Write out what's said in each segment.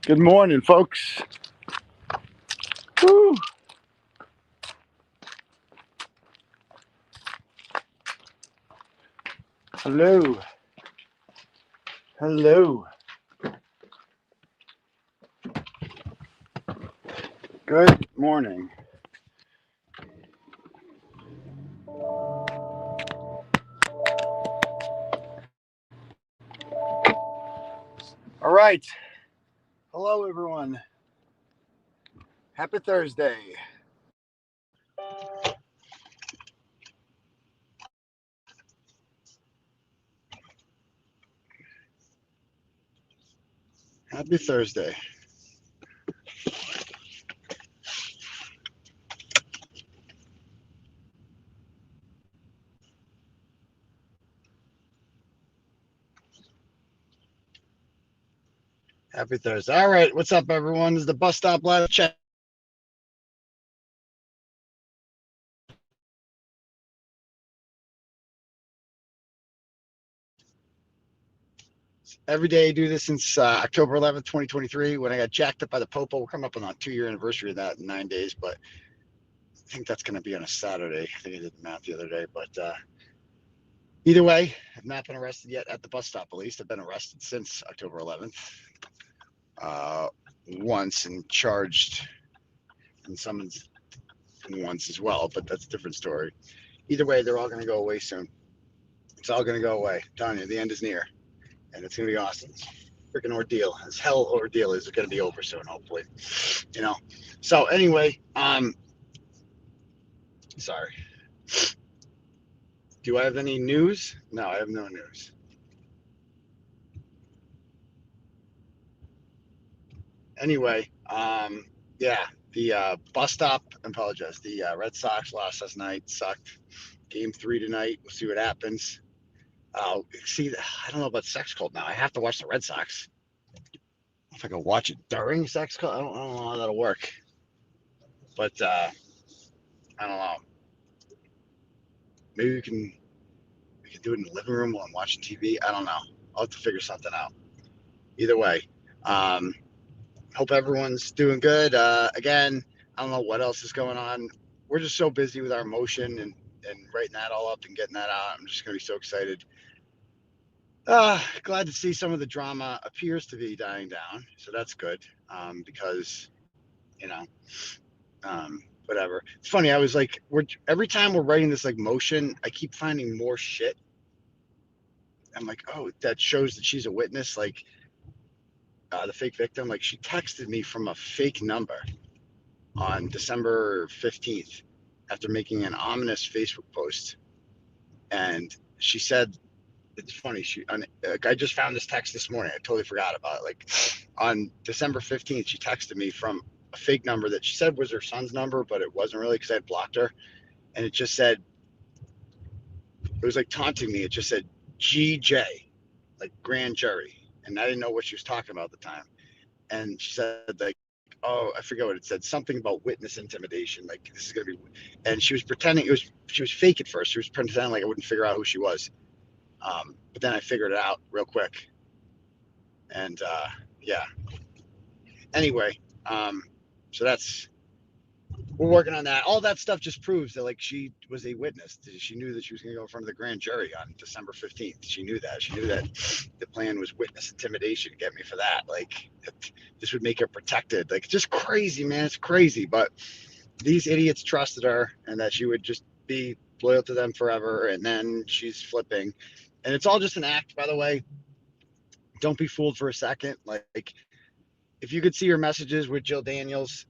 Good morning, folks. Woo. Hello. Hello. Good morning. All right. Hello, everyone. Happy Thursday. Happy Thursday. Happy Thursday. All right. What's up, everyone? This is the bus stop live chat. Every day I do this since October 11th, 2023, when I got jacked up by the Popo. We're coming up on a 2-year anniversary of that in 9 days, but I think that's going to be on a Saturday. I think I did the math the other day, but either way, I've not been arrested yet at the bus stop. At least I've been arrested since October 11th, uh, once and charged and summoned once as well. But that's a different story. Either way, they're all going to go away soon. It's all going to go away. I'm telling you, the end is near, and it's going to be awesome. Freaking ordeal, as hell ordeal is going to be over soon, hopefully. You know. So anyway, sorry. Do I have any news? No, I have no news. Anyway, yeah, the bus stop. I apologize. The Red Sox lost last night. Sucked. Game 3 tonight. We'll see what happens. See, I don't know about Sex Cult now. I have to watch the Red Sox. If I can watch it during Sex Cult, I don't know how that'll work. But I don't know. Maybe we can do it in the living room while I'm watching TV. I don't know. I'll have to figure something out. Either way, um, hope everyone's doing good. Again, I don't know what else is going on. We're just so busy with our motion and writing that all up and getting that out. I'm just gonna be so excited. Glad to see some of the drama appears to be dying down, so that's good. Because you know, whatever. It's funny. I was like, we're every time we're writing this like motion, I keep finding more shit. I'm like, oh, that shows that she's a witness. Like the fake victim. Like she texted me from a fake number on December 15th after making an ominous Facebook post. And she said, it's funny. I just found this text this morning. I totally forgot about it. Like on December 15th, she texted me from a fake number that she said was her son's number, but it wasn't really because I had blocked her. And it just said, it was like taunting me. It just said GJ, like grand jury. And I didn't know what she was talking about at the time. And she said, like, oh, I forget what it said, something about witness intimidation. Like this is gonna be, and she was pretending she was fake at first. She was pretending like I wouldn't figure out who she was. But then I figured it out real quick. And yeah. Anyway, so that's we're working on that. All that stuff just proves that like she was a witness. She knew that she was going to go in front of the grand jury on December 15th. She knew that. She knew that the plan was witness intimidation to get me for that. Like this would make her protected. Like just crazy, man. It's crazy. But these idiots trusted her and that she would just be loyal to them forever. And then she's flipping. And it's all just an act, by the way. Don't be fooled for a second. Like if you could see her messages with Jill Daniels,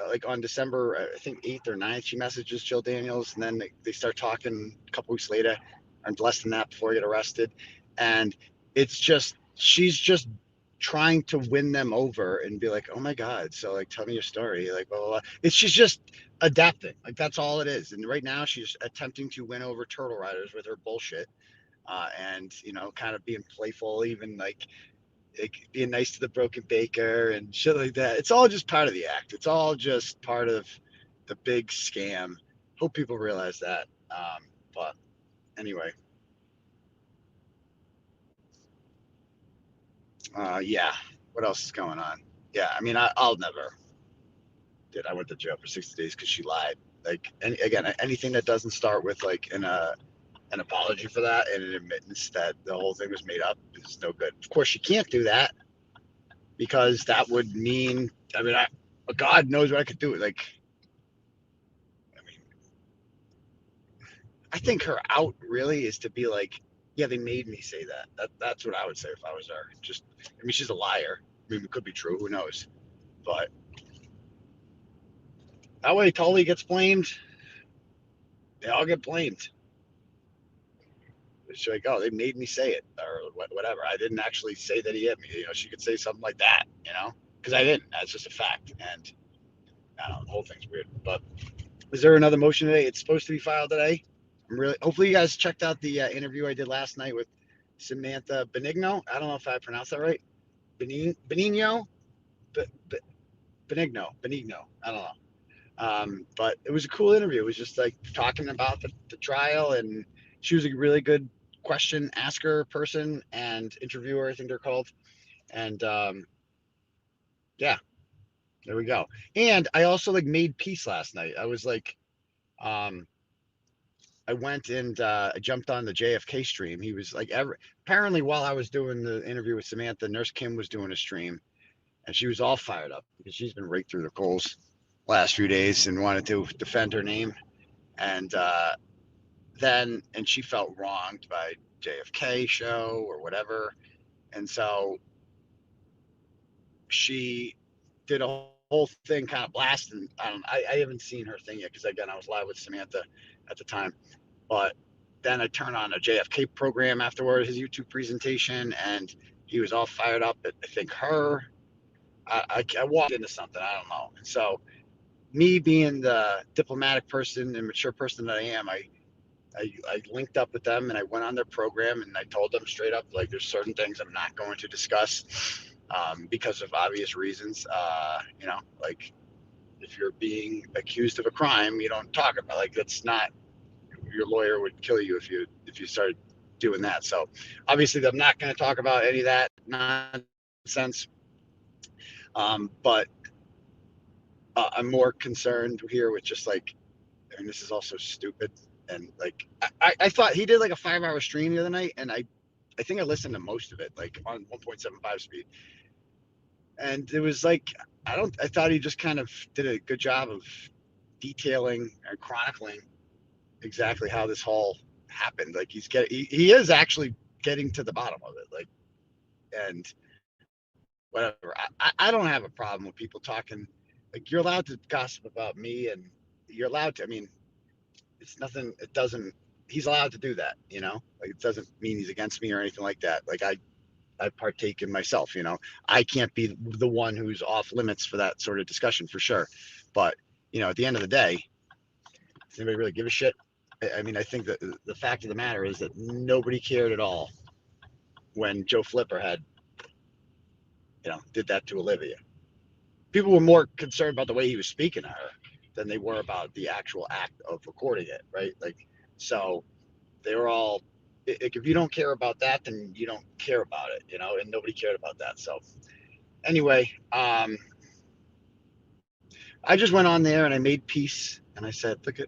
like on December, I think 8th or 9th, she messages Jill Daniels, and then they start talking a couple weeks later, or less than that before I get arrested. And it's just, she's just trying to win them over and be like, oh my God, so like, tell me your story, like, blah, blah, blah. She's just adapting. Like, that's all it is. And right now, she's attempting to win over Turtle Riders with her bullshit. And, kind of being playful, even like being nice to the broken baker and shit like that. It's all just part of the act. It's all just part of the big scam. Hope people realize that. But anyway, yeah. What else is going on? Yeah, I mean, I'll never did. I went to jail for 60 days because she lied. Like, and again, anything that doesn't start with like an apology for that and an admittance that the whole thing was made up is no good. Of course, she can't do that because that would mean, I mean, God knows what I could do. Like, I mean, I think her out really is to be like, yeah, they made me say that. That's what I would say if I was her. Just, I mean, she's a liar. I mean, it could be true. Who knows? But that way, Tully gets blamed. They all get blamed. She's like, oh, they made me say it or whatever. I didn't actually say that he hit me. You know, she could say something like that, you know, because I didn't. That's just a fact. And I don't know, the whole thing's weird. But is there another motion today? It's supposed to be filed today. I'm really, hopefully you guys checked out the interview I did last night with Samantha Benigno. I don't know if I pronounced that right. Benigno? Benigno. I don't know. But it was a cool interview. It was just like talking about the trial, and she was a really good question asker person and interviewer, I think they're called. And yeah, there we go. And I also like made peace last night. I was like, um, I went and I jumped on the JFK stream. He was like, apparently while I was doing the interview with Samantha, Nurse Kim was doing a stream, and she was all fired up because she's been raked through the coals last few days and wanted to defend her name. And and she felt wronged by JFK show or whatever. And so she did a whole thing kind of blasting. I haven't seen her thing yet because again, I was live with Samantha at the time. But then I turned on a JFK program afterward, his YouTube presentation, and he was all fired up at, I think, her. I walked into something, I don't know. And so, me being the diplomatic person and mature person that I am, I linked up with them and I went on their program and I told them straight up, like, there's certain things I'm not going to discuss because of obvious reasons. You know, like if you're being accused of a crime, you don't talk about like that's not your lawyer would kill you if you started doing that. So obviously, I'm not going to talk about any of that nonsense. But I'm more concerned here with just like, and this is also stupid. And like, I thought he did like a 5 hour stream the other night, and I think I listened to most of it, like on 1.75 speed. And it was like, I thought he just kind of did a good job of detailing and chronicling exactly how this whole happened. Like he is actually getting to the bottom of it. Like, and whatever. I don't have a problem with people talking. Like you're allowed to gossip about me, and you're allowed to. I mean, it's nothing. It doesn't. He's allowed to do that. You know, like it doesn't mean he's against me or anything like that. Like I partake in myself. You know, I can't be the one who's off limits for that sort of discussion for sure. But you know, at the end of the day, does anybody really give a shit? I mean, I think that the fact of the matter is that nobody cared at all when Joe Flipper had, did that to Olivia. People were more concerned about the way he was speaking to her than they were about the actual act of recording it, right? Like, so they were all, like, if you don't care about that, then you don't care about it, and nobody cared about that. So anyway, I just went on there and I made peace and I said, look at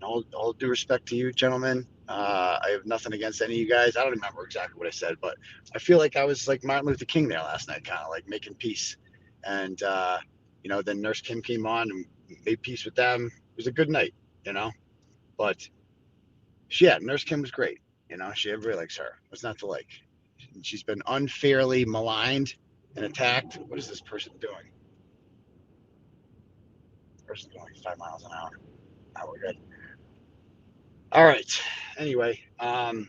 all due respect to you, gentlemen. I have nothing against any of you guys. I don't remember exactly what I said, but I feel like I was like Martin Luther King there last night, kind of like making peace. And, then Nurse Kim came on and made peace with them. It was a good night, you know, but Nurse Kim was great. Everybody likes her. What's not to like? She's been unfairly maligned and attacked. What is this person doing? The person's going 5 miles an hour. Now we're good. All right. Anyway, I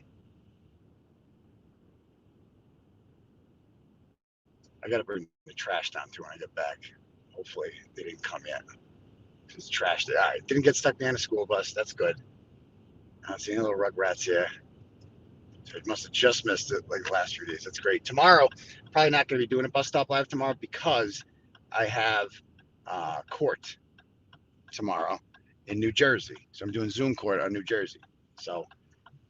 got to bring the trash down too when I get back. Hopefully they didn't come yet. It's trash. All right, didn't get stuck behind a school bus. That's good. I don't see any little rugrats here. So it must have just missed it like the last few days. That's great. Tomorrow, probably not going to be doing a bus stop live tomorrow because I have court tomorrow in New Jersey. So I'm doing Zoom court on New Jersey. So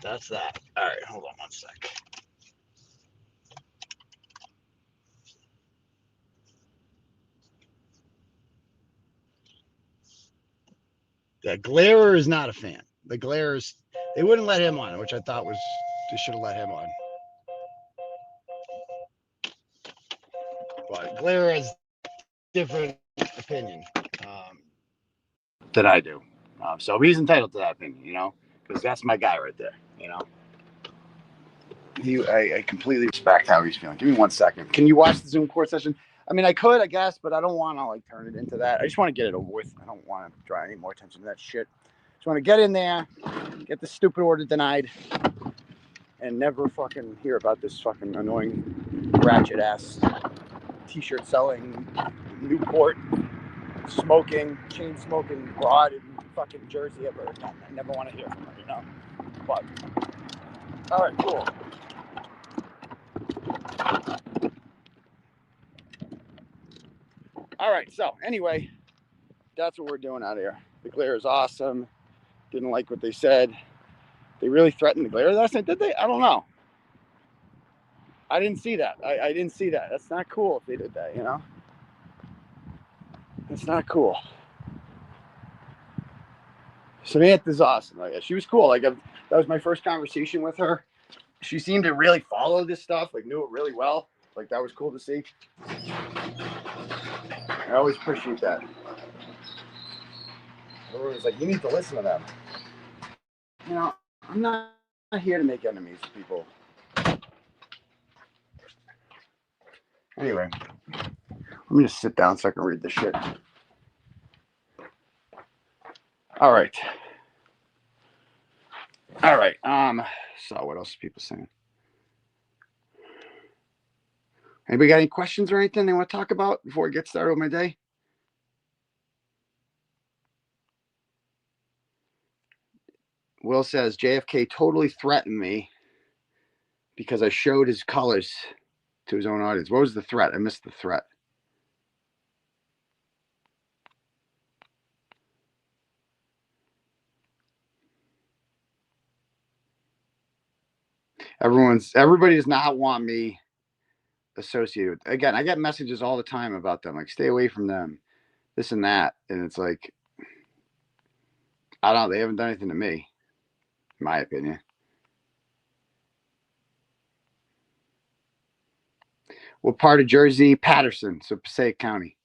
that's that. All right, hold on one sec. The Glairer is not a fan. The Glairers, they wouldn't let him on, which I thought was they should have let him on. But Glairer has different opinion than I do. So he's entitled to that opinion, you know, because that's my guy right there, you know. I completely respect how he's feeling. Give me 1 second. Can you watch the Zoom court session? I mean, I could, I guess, but I don't want to like turn it into that. I just want to get it over with. I don't want to draw any more attention to that shit. Just want to get in there, get the stupid order denied, and never fucking hear about this fucking annoying ratchet ass t-shirt selling Newport smoking, chain smoking broad in fucking Jersey ever again. I never want to hear from her, you know. But all right, cool. All right, so anyway, that's what we're doing out here. The glare is awesome. Didn't like what they said. They really threatened the glare last night, did they? I don't know. I didn't see that. I didn't see that. That's not cool if they did that, you know? It's not cool. Samantha's awesome. Like, she was cool. Like, that was my first conversation with her. She seemed to really follow this stuff, like knew it really well. Like, that was cool to see. I always appreciate that. Everyone's like, you need to listen to them. You know, I'm not here to make enemies with people. Anyway, let me just sit down so I can read this shit. All right. So what else are people saying? Anybody got any questions or anything they want to talk about before I get started with my day? Will says JFK totally threatened me because I showed his colors to his own audience. What was the threat? I missed the threat. Everybody does not want me associated with. Again, I get messages all the time about them, like stay away from them, this and that, and it's like, I don't know, they haven't done anything to me, in my opinion. What part of Jersey? Patterson, so Passaic County.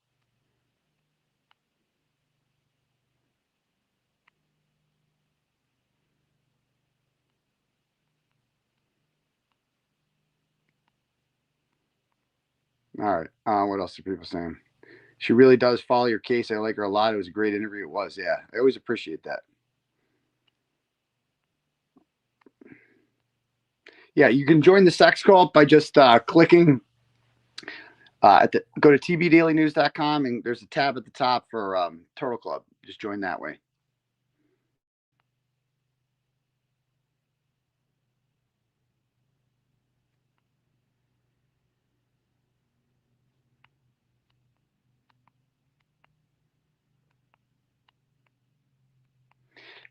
All right. What else are people saying? She really does follow your case. I like her a lot. It was a great interview. It was, yeah. I always appreciate that. Yeah, you can join the sex cult by just clicking go to tbdailynews.com and there's a tab at the top for Turtle Club. Just join that way.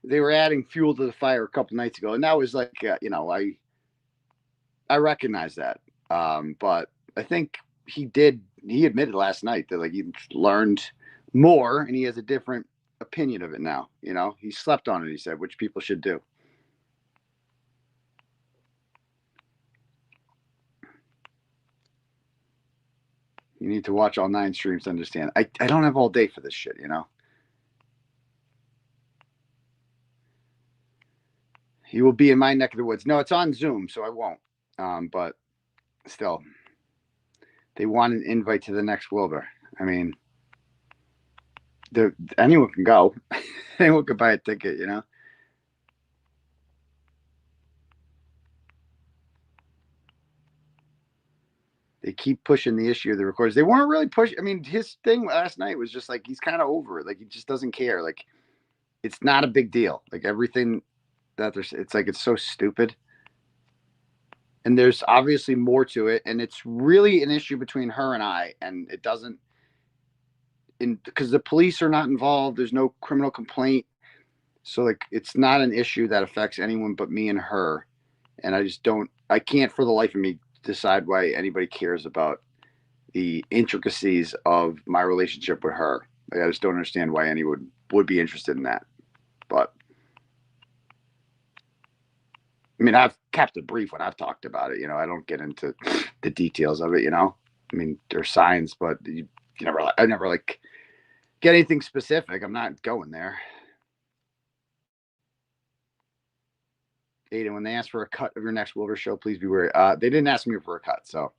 They were adding fuel to the fire a couple nights ago, and that was like, I recognize that, but I think he admitted last night that like he learned more and he has a different opinion of it now. You know, he slept on it, he said, which people should do. You need to watch all 9 streams to understand. I don't have all day for this shit, you know. He will be in my neck of the woods. No, it's on Zoom, so I won't. But still, they want an invite to the next Wilbur. I mean, anyone can go. Anyone can buy a ticket, you know. They keep pushing the issue of the recorders. They weren't really pushing. I mean, his thing last night was just like he's kind of over it. Like he just doesn't care. Like it's not a big deal. Like everything that there's, it's like it's so stupid. And there's obviously more to it, and it's really an issue between her and I. And it doesn't, because the police are not involved. There's no criminal complaint, so like it's not an issue that affects anyone but me and her. And I just don't. I can't for the life of me decide why anybody cares about the intricacies of my relationship with her. Like, I just don't understand why anyone would be interested in that. But I mean, I've kept it brief when I've talked about it. I don't get into the details of it. I mean, there's signs, but I never like get anything specific. I'm not going there. Aiden, when they ask for a cut of your next Wilbur show, please be wary. They didn't ask me for a cut, so.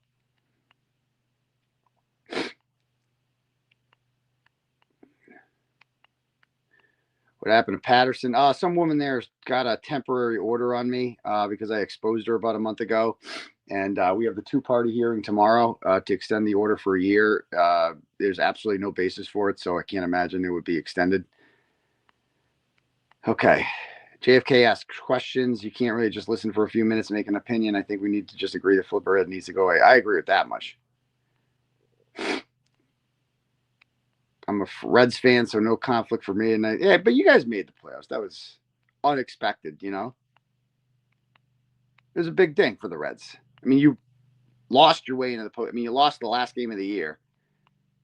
What happened to Patterson? Some woman there got a temporary order on me because I exposed her about a month ago. And we have the 2-party hearing tomorrow to extend the order for a year. There's absolutely no basis for it, so I can't imagine it would be extended. Okay. JFK asks questions. You can't really just listen for a few minutes and make an opinion. I think we need to just agree that Flipper Red needs to go away. I agree with that much. I'm a Reds fan, so no conflict for me. And yeah, but you guys made the playoffs. That was unexpected, It was a big thing for the Reds. I mean, you lost your way into the you lost the last game of the year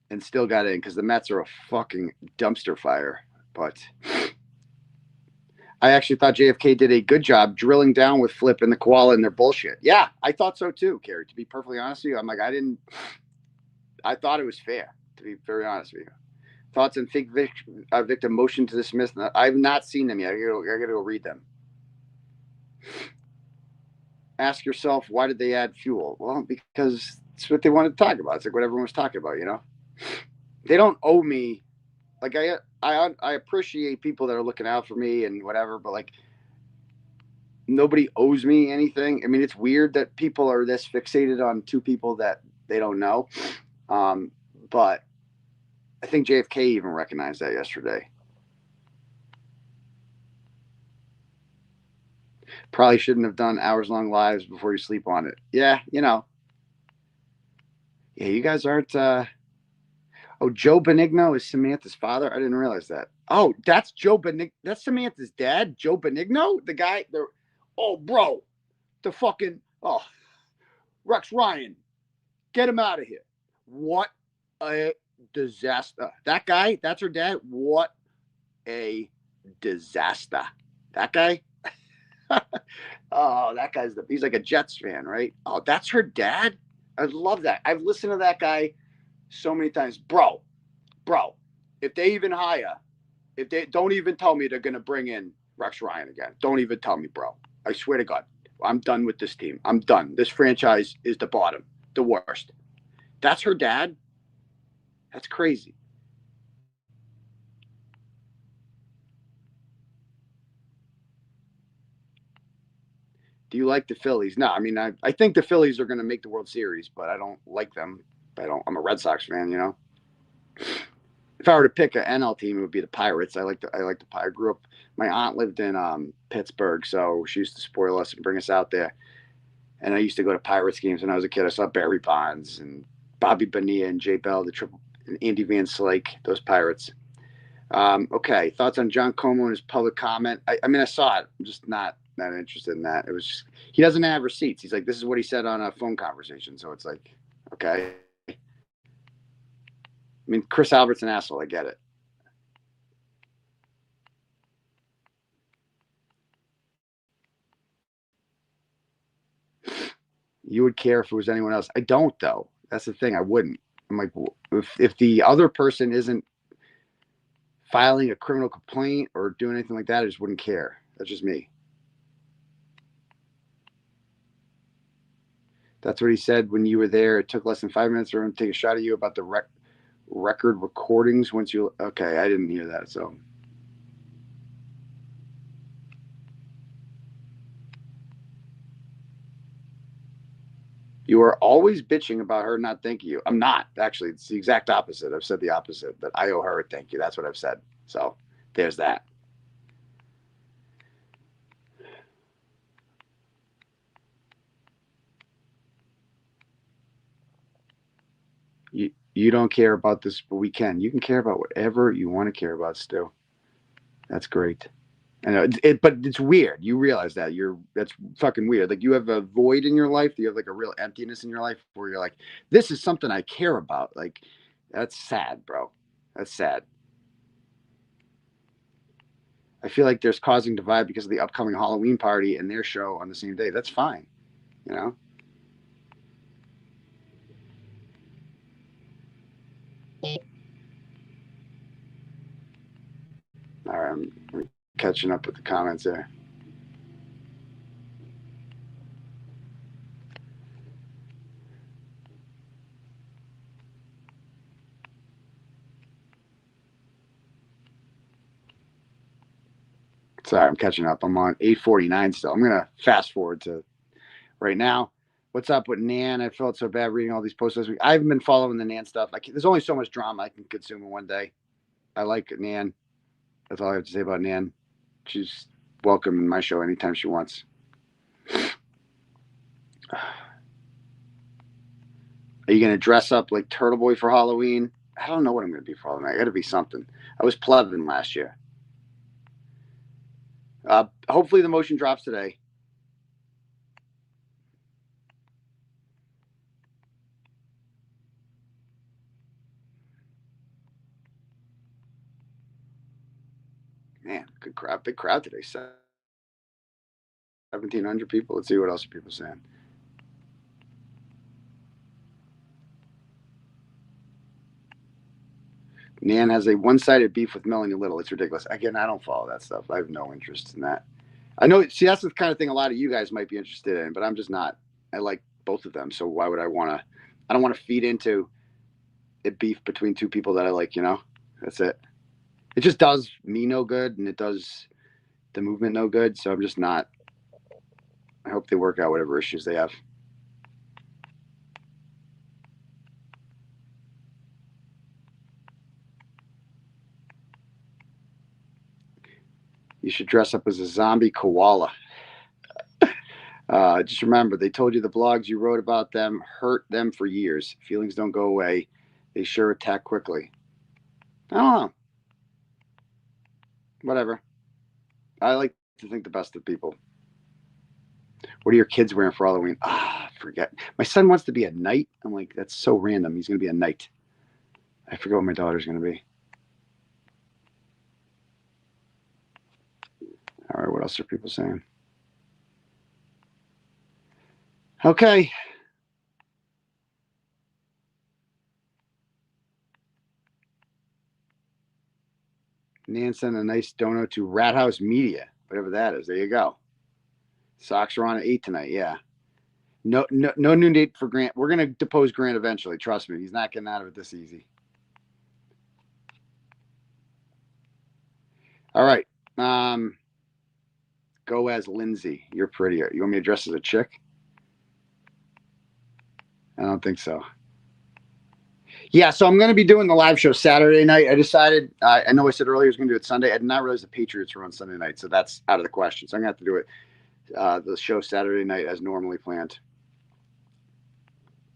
and still got in because the Mets are a fucking dumpster fire. But I actually thought JFK did a good job drilling down with Flip and the Koala and their bullshit. Yeah, I thought so too, Carrie. To be perfectly honest with you, I'm like, I thought it was fair, to be very honest with you. Thoughts on fake victim motion to dismiss? I've not seen them yet. I gotta go read them. Ask yourself, why did they add fuel? Well, because it's what they wanted to talk about. It's like what everyone was talking about, They don't owe me. Like I appreciate people that are looking out for me and whatever, but like nobody owes me anything. I mean, it's weird that people are this fixated on 2 people that they don't know. But I think JFK even recognized that yesterday. Probably shouldn't have done hours-long lives before you sleep on it. Yeah, Yeah, you guys aren't. Oh, Joe Benigno is Samantha's father. I didn't realize that. Oh, that's Joe Benigno. That's Samantha's dad, Joe Benigno, the guy. Oh, bro, the fucking Rex Ryan, get him out of here. What a disaster. That guy, that's her dad. What a disaster. That guy. Oh, that guy's he's like a Jets fan, right? Oh, that's her dad. I love that. I've listened to that guy so many times, bro. If they even if they don't even tell me they're gonna bring in Rex Ryan again, don't even tell me, bro. I swear to God, I'm done with this team. I'm done. This franchise is the bottom, the worst. That's her dad. That's crazy. Do you like the Phillies? No, I mean, I think the Phillies are going to make the World Series, but I don't like them. I'm a Red Sox fan, If I were to pick an NL team, it would be the Pirates. I like the Pirates. I grew up. My aunt lived in Pittsburgh, so she used to spoil us and bring us out there. And I used to go to Pirates games when I was a kid. I saw Barry Bonds and Bobby Bonilla and Jay Bell, and Andy Van Slyke, those Pirates. Okay, thoughts on John Como and his public comment? I mean, I saw it. I'm just not interested in that. It was just, he doesn't have receipts. He's like, this is what he said on a phone conversation. So it's like, okay. I mean, Chris Albert's an asshole. I get it. You would care if it was anyone else. I don't, though. That's the thing. I wouldn't. I'm like, if the other person isn't filing a criminal complaint or doing anything like that, I just wouldn't care. That's just me. That's what he said when you were there. It took less than 5 minutes for him to take a shot at you about the record recordings once you. Okay, I didn't hear that. So. You are always bitching about her not thanking you. I'm not, actually. It's the exact opposite. I've said the opposite, that I owe her a thank you. That's what I've said. So there's that. You don't care about this, but we can. You can care about whatever you want to care about still. That's great. And but it's weird. You realize that that's fucking weird. Like you have a void in your life. You have like a real emptiness in your life where you're like, this is something I care about. Like that's sad, bro. That's sad. I feel like there's causing divide because of the upcoming Halloween party and their show on the same day. That's fine, you know. All right, I'm catching up with the comments there. Sorry, I'm catching up. I'm on 8:49 still. I'm gonna fast forward to right now. What's up with Nan? I felt so bad reading all these posts this week. I haven't been following the Nan stuff. There's only so much drama I can consume in one day. I like Nan. That's all I have to say about Nan. She's welcome in my show anytime she wants. Are you gonna dress up like Turtleboy for Halloween? I don't know what I'm gonna be for Halloween. I gotta be something. I was plebin last year. Hopefully the motion drops today. Man, good crowd, big crowd today. 1,700 people. Let's see what else are people saying. Nan has a one-sided beef with Melanie Little. It's ridiculous. Again, I don't follow that stuff. I have no interest in that. I know. See, that's the kind of thing a lot of you guys might be interested in, but I'm just not. I like both of them, so why would I want to? I don't want to feed into a beef between two people that I like. You know, that's it. It just does me no good, and it does the movement no good. So I'm just not. I hope they work out whatever issues they have. You should dress up as a zombie koala. Just remember, they told you the blogs you wrote about them hurt them for years. Feelings don't go away. They sure attack quickly. I don't know. Whatever. I like to think the best of people. What are your kids wearing for Halloween? Forget. My son wants to be a knight. I'm like, that's so random. He's going to be a knight. I forget what my daughter's going to be. All right, what else are people saying? Okay. Nan sent a nice dono to Rat House Media, whatever that is. There you go. Sox are on at 8 tonight. Yeah. No new date for Grant. We're going to depose Grant eventually. Trust me. He's not getting out of it this easy. All right. Go as Lindsay. You're prettier. You want me to dress as a chick? I don't think so. Yeah, so I'm going to be doing the live show Saturday night. I decided, I know I said earlier I was going to do it Sunday. I did not realize the Patriots were on Sunday night, so that's out of the question. So I'm going to have to do it, the show Saturday night as normally planned.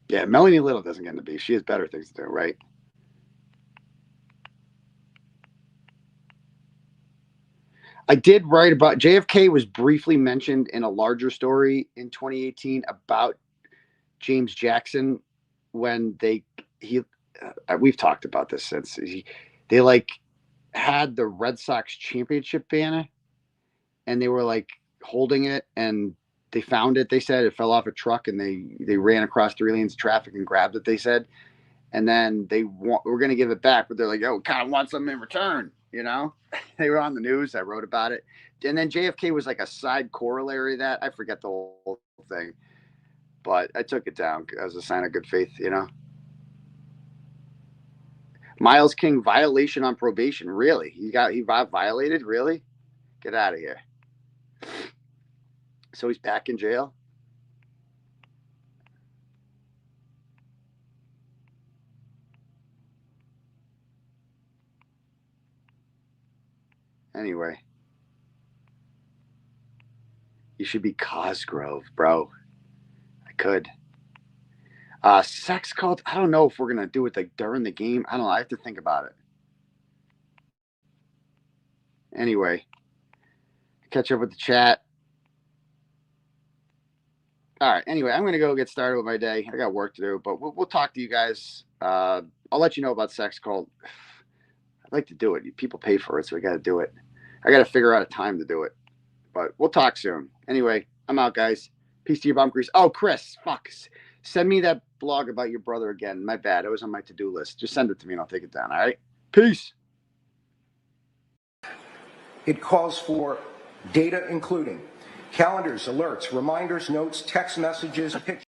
Yeah, Melanie Little doesn't get in the beef. She has better things to do, right? I did write about JFK was briefly mentioned in a larger story in 2018 about James Jackson when we've talked about this since they like had the Red Sox championship banner and they were like holding it and they found it. They said it fell off a truck and they ran across 3 lanes of traffic and grabbed it. They said, and then we're going to give it back, but they're like, oh, kind of want something in return. You know, they were on the news. I wrote about it. And then JFK was like a side corollary of that. I forget the whole thing, but I took it down as a sign of good faith, you know. Miles King violation on probation. Really? He violated? Really? Get out of here. So he's back in jail? Anyway. You should be Cosgrove, bro. I could. Sex cult. I don't know if we're gonna do it like during the game. I don't know. I have to think about it. Anyway, catch up with the chat. All right. Anyway, I'm gonna go get started with my day. I got work to do, but we'll talk to you guys. I'll let you know about sex cult. I'd like to do it. People pay for it, so we got to do it. I got to figure out a time to do it. But we'll talk soon. Anyway, I'm out, guys. Peace to your bum grease. Oh, Chris, fuck. Send me that blog about your brother again. My bad. It was on my to-do list. Just send it to me and I'll take it down. All right? Peace. It calls for data including calendars, alerts, reminders, notes, text messages, pictures.